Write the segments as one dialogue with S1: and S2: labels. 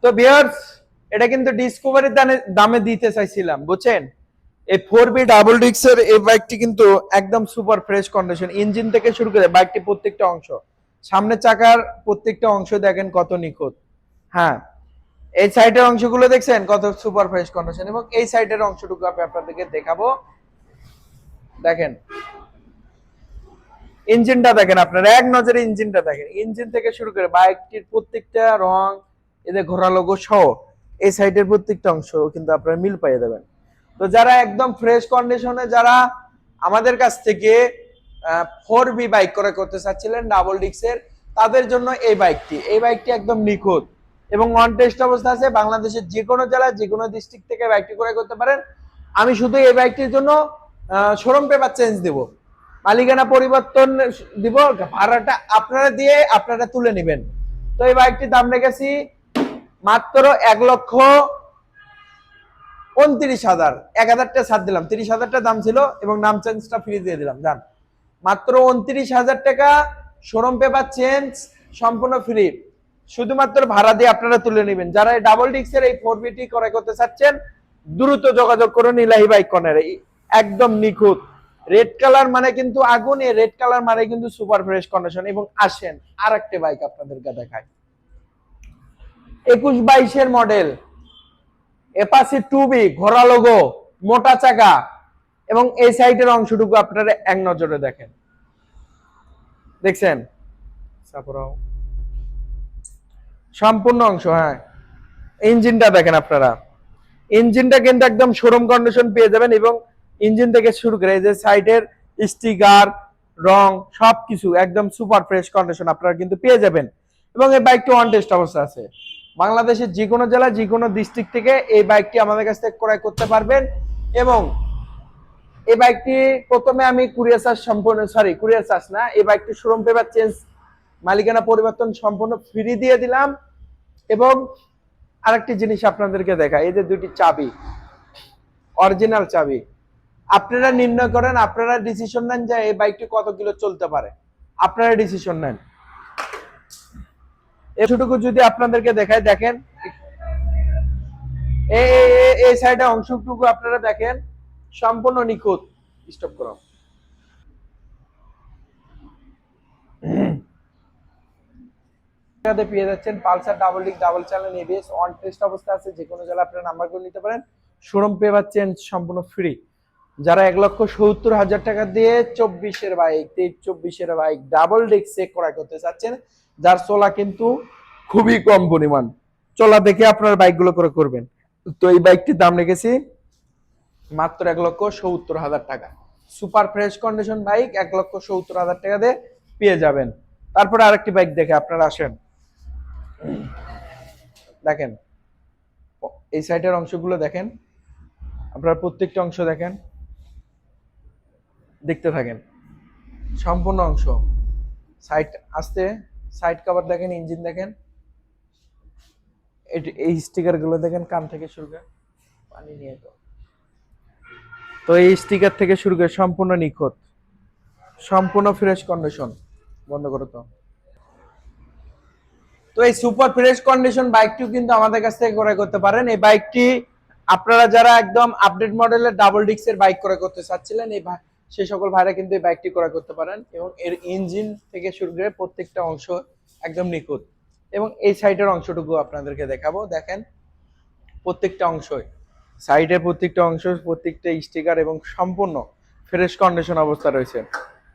S1: তো ভিউয়ার্স, এটা কিন্তু ডিসকভারির দামে দিতে চাইছিলাম, বুঝছেন? এই 4B ডাবল ডিক্সের এই বাইকটি কিন্তু একদম সুপার ফ্রেশ কন্ডিশন, ইঞ্জিন থেকে শুরু করে বাইকটি প্রত্যেকটা অংশ, সামনের চাকার প্রত্যেকটা অংশ দেখেন কত নিখুঁত। হ্যাঁ, এই সাইডের অংশগুলো দেখছেন কত সুপার ফ্রেশ কন্ডিশন, এবং এই সাইডের অংশটুকু আমি আপনাদেরকে দেখাবো। দেখেন ইঞ্জিনটা দেখেন, আপনারা এক নজরে ইঞ্জিনটা দেখেন, ইঞ্জিন থেকে শুরু করে বাইকটির প্রত্যেকটা রং, এদের ঘোড়া লোগো সহ এই সাইডের প্রত্যেকটা অংশ কিন্তু আপনারা মিল পাইয়ে দেবেন। তো যারা একদম ফ্রেশ কন্ডিশনে যারা আমাদের কাছ থেকে 4B বাইক ক্রয় করতে চাচ্ছিলেন ডাবল ডিক্সের, তাদের জন্য এই বাইকটি একদম নিখুঁত এবং অন টেস্ট অবস্থা আছে। বাংলাদেশের যে কোনো জেলায় যে কোনো ডিস্ট্রিক্ট থেকে বাইকটি ক্রয় করতে পারেন। আমি শুধু এই বাইকটির জন্য শোরুম পেপার চেঞ্জ দেব, মালিকানা পরিবর্তন দিব, ভাড়াটা আপনারা দিয়ে আপনারা তুলে নেবেন। তো এই বাইকটির দাম রেখেছি মাত্র 1,29,000, 1,000টা ছাড় দিলাম, 30,000টা দাম ছিল এবং নাম চেঞ্জটা ফ্রি দিয়ে দিলাম। জান, মাত্র 29,000 টাকা শোরুম পেপার চেঞ্জ সম্পূর্ণ ফ্রি, শুধুমাত্র ভাড়া দিয়ে আপনারা তুলে নেবেন। যারা এই ডাবল ডিক্সের এই 4Bটি ক্রয় করতে চাচ্ছেন, দ্রুত যোগাযোগ করুন ইলাহি বাইক কর্নারে। একদম নিখুঁত রেড কালার মানে কিন্তু আগুন, এই রেড কালার মানে কিন্তু সুপার ফ্রেশ কন্ডিশন। এবং আসেন আর একটা বাইক আপনাদেরকে দেখাই, 21-22-এর মডেল অ্যাপাচি 2B, ঘোড়া লোগো, মোটা চাকা, এবং এই সাইডের অংশটুকু আপনারা এক নজরে দেখেন, দেখছেন সম্পূর্ণ অংশ। হ্যাঁ, ইঞ্জিনটা দেখেন আপনারা, ইঞ্জিনটা কিন্তু একদম শোরুম কন্ডিশন পেয়ে যাবেন, এবং ইঞ্জিন থেকে শুরু করে এই যে সাইডের স্টিকার, রং, সবকিছু একদম সুপার ফ্রেশ কন্ডিশন আপনারা কিন্তু পেয়ে যাবেন। এবং এই বাইকটি অন টেস্ট অবস্থা আছে, বাংলাদেশের যে কোনো জেলা যে কোনো ডিস্ট্রিক্ট থেকে এই বাইকটি আমাদের কাছ থেকে ক্রয় করতে পারবেন। এবং এই বাইকটি প্রথমে আমি কুরিয়ার চার্জ না, এই বাইকটি শোরুম পেপার চেঞ্জ, মালিকানা পরিবর্তন সম্পূর্ণ ফ্রি দিয়ে দিলাম। এবং আরেকটি জিনিস আপনাদেরকে দেখাই, এই যে দুটি চাবি, অরিজিনাল চাবি, আপনারা নির্ণয় করেন, আপনারা ডিসিশন নেন যে এই বাইকটি কত কিলো চলতে পারে, আপনারা ডিসিশন নেন। এতটুকু যদি আপনাদেরকে দেখায়, দেখেন এই সাইডে অংশটুকু আপনারা দেখেন সম্পূর্ণ নিখুঁত। স্টপ করো। পেয়ে যাচ্ছেন Pulsar double disc double channel ABS, on test অবস্থা আছে, যে কোনো জেলা আপনারা নাম্বার করে নিতে পারেন, শোরুম পেপার চেঞ্জ সম্পূর্ণ ফ্রি। যারা 1,70,000 টাকা দিয়ে 24-এর বাইক, 23-24-এর বাইক ডাবল ডিস্ক ক্রয় করতে চাচ্ছেন, যার চলা কিন্তু খুবই কম পরিমাণ, চলা দেখে আপনার বাইকগুলো ক্রয় করবেন। তো এই বাইকটির দাম রেখেছি মাত্র 1,70,000 টাকা, সুপার ফ্রেশ কন্ডিশন বাইক 1,70,000 টাকা দিয়ে পেয়ে যাবেন। তারপরে আরেকটি বাইক দেখে আপনারা আসেন, দেখেন এই সাইডের অংশগুলো দেখেন, আপনারা প্রত্যেকটা অংশ দেখেন, দেখতে থাকেন সম্পূর্ণ অংশ, সাইড আসতে সাইড কভার দেখেন, ইঞ্জিন দেখেন, এই স্টিকার গুলো দেখেন, কান থেকে শুরু করে পানি নিয়ে তো এই স্টিকার থেকে শুরু করে সম্পূর্ণ নিখুঁত, সম্পূর্ণ ফ্রেশ কন্ডিশন। বন্ধ করো তো। তো এই সুপার ফ্রেশ কন্ডিশন বাইকটিও কিন্তু আমাদের কাছ থেকে ক্রয় করতে পারেন। এই বাইকটি আপনারা যারা একদম আপডেট মডেলের ডাবল ডিস্কের বাইক ক্রয় করতে চাচ্ছিলেন, সেই সকল ভাইরা কিন্তু এই বাইকটি ক্রয় করতে পারেন। এবং এর ইঞ্জিন থেকে শুরু করে প্রত্যেকটা অংশ একদম নিখুঁত। এবং এই সাইডের অংশটুকু আপনাদেরকে দেখাবো, দেখেন প্রত্যেকটা অংশই, সাইডের প্রত্যেকটা অংশ, প্রত্যেকটা স্টিকার এবং সম্পূর্ণ ফ্রেশ কন্ডিশন অবস্থা রয়েছে।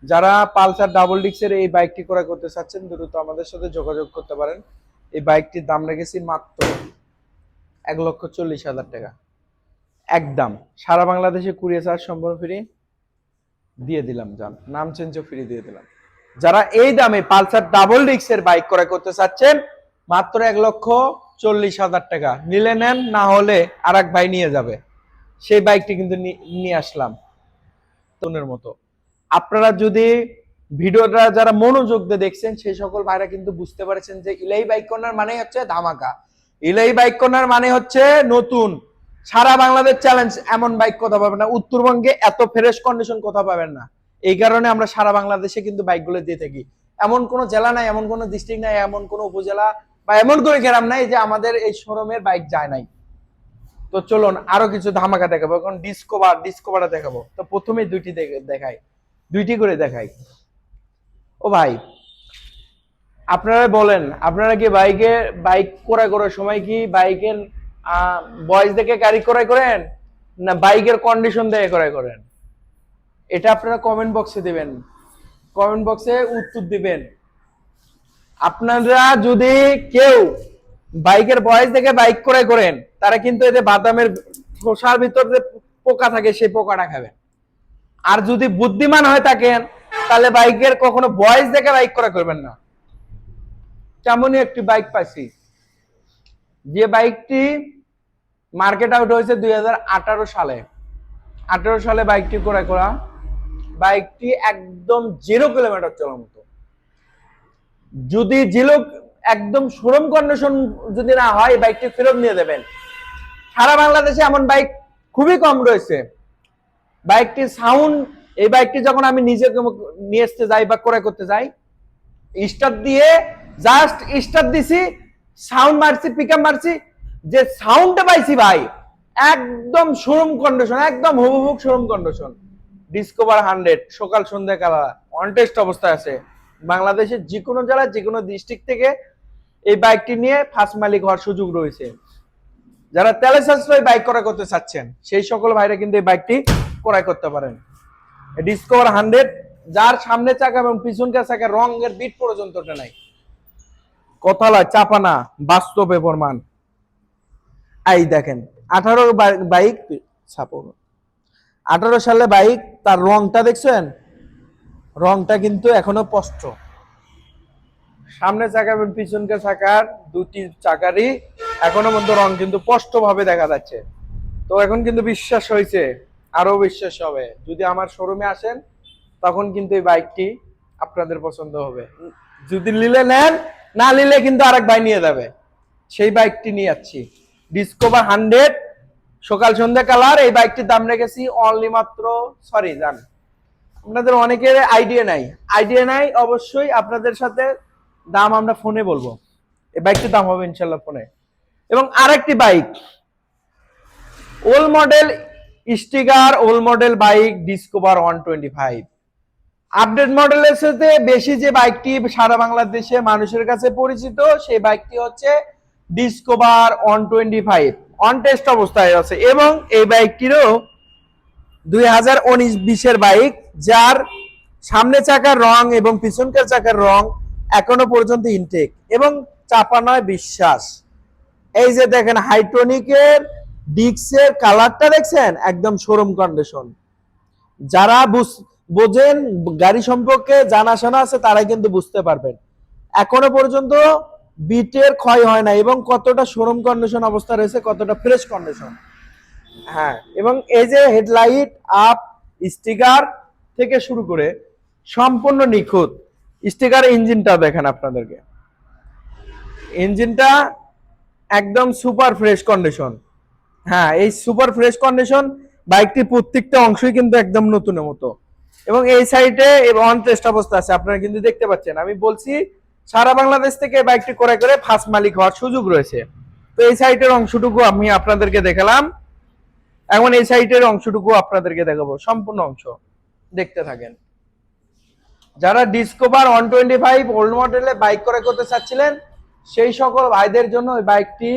S1: যারা পালসার ডাবল ডিস্কের এই বাইকটি ক্রয় করতে চাচ্ছেন, দ্রুত আমাদের সাথে যোগাযোগ করতে পারেন। এই বাইকটির দাম রেখেছি মাত্র 1,40,000 টাকা, একদম সারা বাংলাদেশে কুরিয়ার চার্জ সম্পূর্ণ ফ্রি দিয়ে দিলাম। জান, নাম চেঞ্জও ফ্রি দিয়ে দিলাম। যারা এই দামে পালসার ডাবল ডিস্কের বাইক ক্রয় করতে চাচ্ছেন, মাত্র 1,40,000 টাকা, নিলে নেন, না হলে আর এক ভাই নিয়ে যাবে। সেই বাইকটি কিন্তু নিয়ে আসলাম তোনের মতো। আপনারা যদি ভিডিওটা যারা মনোযোগ দিয়ে দেখছেন, সেই সকল ভাইরা কিন্তু বুঝতে পারছেন যে ইলাহি বাইক কর্নার মানে হচ্ছে ধামাকা, ইলাহি বাইক কর্নার মানে হচ্ছে নতুন, সারা বাংলাদেশ চ্যালেঞ্জ, এমন বাইক কোথাও পাবেন না, উত্তরবঙ্গে এত ফ্রেশ কন্ডিশন কোথাও পাবেন না। এই কারণে আমরা সারা বাংলাদেশে কিন্তু বাইকগুলো দিয়ে থাকি। এমন কোনো জেলা নাই, এমন কোনো ডিস্ট্রিক্ট নাই, এমন কোনো উপজেলা বা এমন করে গেলাম নাই যে আমাদের এই শোরুমের বাইক যায় নাই। তো চলুন আরো কিছু ধামাকা দেখাবো, এখন ডিসকভারটা দেখাবো। তো প্রথমে দুইটি দেখাই, দুইটি করে দেখাই। ও ভাই, আপনারা বলেন, আপনারা কি বাইক ক্রয় করার সময় কি বাইকের বয়স দেখে গাড়ি ক্রয় করেন, না বাইকের কন্ডিশন দেখে ক্রয় করেন? এটা আপনারা কমেন্ট বক্সে দিবেন, কমেন্ট বক্সে উত্তর দিবেন। আপনারা যদি কেউ বাইকের বয়স দেখে বাইক ক্রয় করেন, তারা কিন্তু এতে বাদামের খোসার ভিতর যে পোকা থাকে সেই পোকাটা খাবেন। আর যদি বুদ্ধিমান হয়ে থাকেন তাহলে বাইকের কখনো বয়স দেখে বাইক ক্রয় করবেন না। তেমনই একটি বাইক পাইছি, যে বাইকটি মার্কেট আউট হয়েছে 2018 সালে। 18 সালে বাইকটি ক্রয় করা। বাইকটি একদম 0 কিলোমিটার চলার মতো। যদি একদম শোরুম কন্ডিশন যদি না হয়, বাইকটি ফেরত নিয়ে দেবেন। সারা বাংলাদেশে এমন বাইক খুবই কম রয়েছে। বাইকটি সাউন্ড, এই বাইকটি যখন আমি নিজে নিয়ে আসতে যাই বা ক্রয় করতে যাই, স্টার্ট দিয়ে জাস্ট স্টার্ট দিছি, সাউন্ড মারছি, পিকআপ মারছি, যে সাউন্ডটা পাইছি ভাই একদম শোরুম কন্ডিশন, একদম হুবহু শোরুম কন্ডিশন। ডিসকভার 100 সকাল সন্ধ্যা কালা অন টেস্ট অবস্থায় আছে। বাংলাদেশের যে কোনো জেলায় যে কোনো ডিস্ট্রিক্ট থেকে এই বাইকটি নিয়ে ফার্স্ট মালিক হওয়ার সুযোগ রয়েছে। যারা তেলে সাশ্রয়ী বাইক ক্রয় করতে চাচ্ছেন সেই সকল ভাইরা কিন্তু এই বাইকটি ক্রয় করতে পারেন। ডিসকভার 100, যার সামনে চাকা এবং পিছনকার চাকা রঙের বিট পর্যন্ত নাই, কথা লয় চাপা না, বাস্তবে প্রমাণ। এই দেখেন 18 বাইক, 18 সালে বাইক, তার রংটা দেখছেন? রংটা কিন্তু এখনো স্পষ্ট। সামনে চাকা এবং পিছনকার চাকার দুটি চাকারই এখনো মধ্যে রং কিন্তু স্পষ্ট ভাবে দেখা যাচ্ছে। তো এখন কিন্তু বিশ্বাস হয়েছে, আরো বিশ্বাস হবে। যদি আমার শোরুমে আসেন তখন কিন্তু এই বাইকটি আপনাদের পছন্দ হবে। যদি নিলে নেন, না নিলে কিন্তু আরেক ভাই নিয়ে যাবে। সেই বাইকটি নিয়ে যাচ্ছি, ডিসকভার 100 সকাল সন্ধ্যা কালার। এই বাইকটির দাম রেখেছি অনলি মাত্র, সরি জান, আপনাদের অনেকের আইডিয়া নাই অবশ্যই। আপনাদের সাথে দাম আমরা ফোনে বলবো, এই বাইকটির দাম হবে ইনশাল্লাহ ফোনে। এবং আরেকটি bike, old model sticker, old model bike discover 125। Update মডেলের সাথে বেশি যে বাইকটি সারা বাংলাদেশে মানুষের কাছে পরিচিত, সেই বাইকটি হচ্ছে ডিসকভার 125, অন টেস্ট অবস্থায় আছে। এবং এই বাইকটিরও 2019-20 বাইক, যার সামনে চাকার রং এবং পিছনকার চাকার রং এখনো পর্যন্ত ইনটেক এবং চাপা নয়, বিশ্বাস। এই যে দেখেন হাইট্রনিকের ডিক্সের কালারটা দেখছেন, একদম শোরুম কন্ডিশন। যারা বোঝেন গাড়ি সম্পর্কে জানাশোনা আছে তারাই কিন্তু বুঝতে পারবেন এখনো পর্যন্ত বিটের ক্ষয় হয় না এবং কতটা শোরুম কন্ডিশন অবস্থা রয়েছে, কতটা ফ্রেশ কন্ডিশন। হ্যাঁ, এবং এই যে হেডলাইট আপ স্টিকার থেকে শুরু করে সম্পূর্ণ নিখুঁত। স্টিকার ইঞ্জিনটা দেখেন আপনাদেরকে, ইঞ্জিনটা একদম সুপার ফ্রেশ কন্ডিশন। হ্যাঁ, এই সুপার ফ্রেশ কন্ডিশন, বাইকটির প্রত্যেকটা অংশই কিন্তু একদম নতুনের মতো। এবং এই সাইডে অন টেস্ট অবস্থা আছে, আপনারা কিন্তু দেখতে পাচ্ছেন। আমি বলছি সারা বাংলাদেশ থেকে বাইকটি ক্রয় করে ফার্স্ট মালিক হওয়ার সুযোগ রয়েছে। তো এই সাইডের অংশটুকু আমি আপনাদেরকে দেখালাম, এখন এই সাইডের অংশটুকু আপনাদেরকে দেখাবো, সম্পূর্ণ অংশ দেখতে থাকেন। যারা ডিসকভার 125 ওল্ড মডেলে বাইক ক্রয় করতে চাচ্ছিলেন সেই সকল ভাইদের জন্য ওই বাইকটি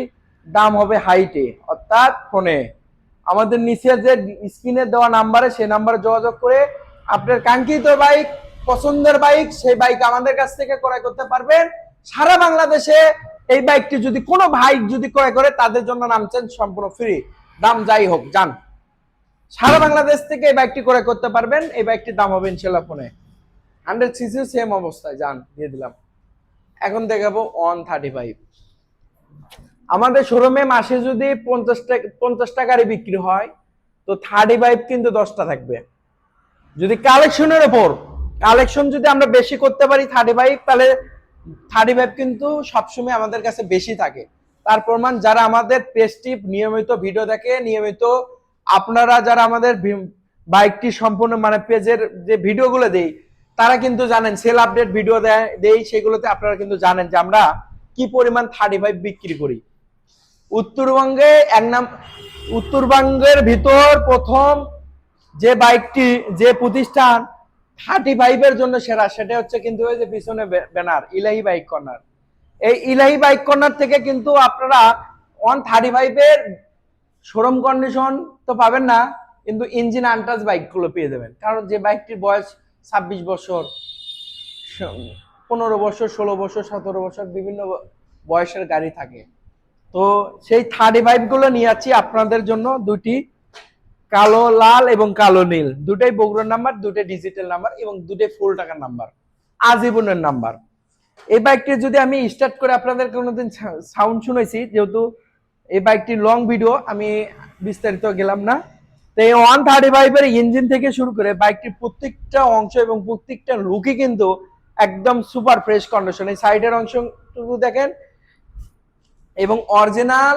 S1: দাম হবে হাইটে, অর্থাৎ ফোনে। আমাদের নিচে যে স্ক্রিনে দেওয়া নাম্বারে, সেই নাম্বারে যোগাযোগ করে আপনার কাঙ্ক্ষিত বাইক, পছন্দের বাইক, সেই বাইক আমাদের কাছ থেকে ক্রয় করতে পারবেন। সারা বাংলাদেশে এই বাইকটি যদি কোনো ভাই যদি ক্রয় করে, তাদের জন্য নামছেন সম্পূর্ণ ফ্রি, দাম যাই হোক যান। সারা বাংলাদেশ থেকে এই বাইকটি ক্রয় করতে পারবেন। এই বাইকটির দাম হবে ইনশাল্লাহ ফোনে। 100 সিসি সেম অবস্থায়, যান দিয়ে দিলাম। এখন দেখাবো 135। আমাদের শোরুমে মাসে যদি 50 টাকারই বিক্রি হয়, তো 35 কিন্তু 10টা থাকবে। যদি কালেকশনের উপর কালেকশন যদি আমরা বেশি করতে পারি 35, তাহলে 35 কিন্তু সবসময় আমাদের কাছে বেশি থাকে। তার প্রমাণ যারা আমাদের পেজটি নিয়মিত ভিডিও দেখে, নিয়মিত আপনারা যারা আমাদের বাইকটি সম্পূর্ণ মানে পেজের যে ভিডিওগুলো দেই, তারা কিন্তু জানেন সেল আপডেট ভিডিও দেই, সেগুলোতে আপনারা কিন্তু জানেন যে আমরা কি পরিমাণ 35 বিক্রি করি। উত্তরবঙ্গে উত্তরবঙ্গের ভিতর প্রথম যে বাইকটি, যে প্রতিষ্ঠান 35 এর জন্য সেরা, সেটা হচ্ছে কিন্তু ওই যে পিছনে ব্যানার, ইলাহি বাইক কর্নার। এই ইলাহি বাইক কর্নার থেকে কিন্তু আপনারা 135 এর শোরুম কন্ডিশন তো পাবেন না, কিন্তু ইঞ্জিন আনটাচ বাইকগুলো পেয়ে যাবেন। কারণ যে বাইকটির বয়স 26 বছর, 15 বছর, 16 বছর, 17 বছর, বিভিন্ন বয়সের গাড়ি থাকে। তো সেই 35 গুলো নিয়ে যাচ্ছি আপনাদের জন্য, দুটি কালো লাল এবং কালো নীল, দুটাই বগুড়ার নাম্বার, দুটাই ডিজিটাল নাম্বার এবং দুটাই ফুল টাকার নাম্বার, আজীবনের নাম্বার। এই বাইকটি যদি আমি স্টার্ট করে আপনাদের কোনোদিন সাউন্ড শুনেছি, যেহেতু এই বাইকটি লং ভিডিও, আমি বিস্তারিত গেলাম না। তো এই 135 এর ইঞ্জিন থেকে শুরু করে বাইকটির প্রত্যেকটা অংশ এবং প্রত্যেকটা লুকই কিন্তু একদম সুপার ফ্রেশ কন্ডিশন। এই সাইডের অংশটুকু দেখেন এবং অরিজিনাল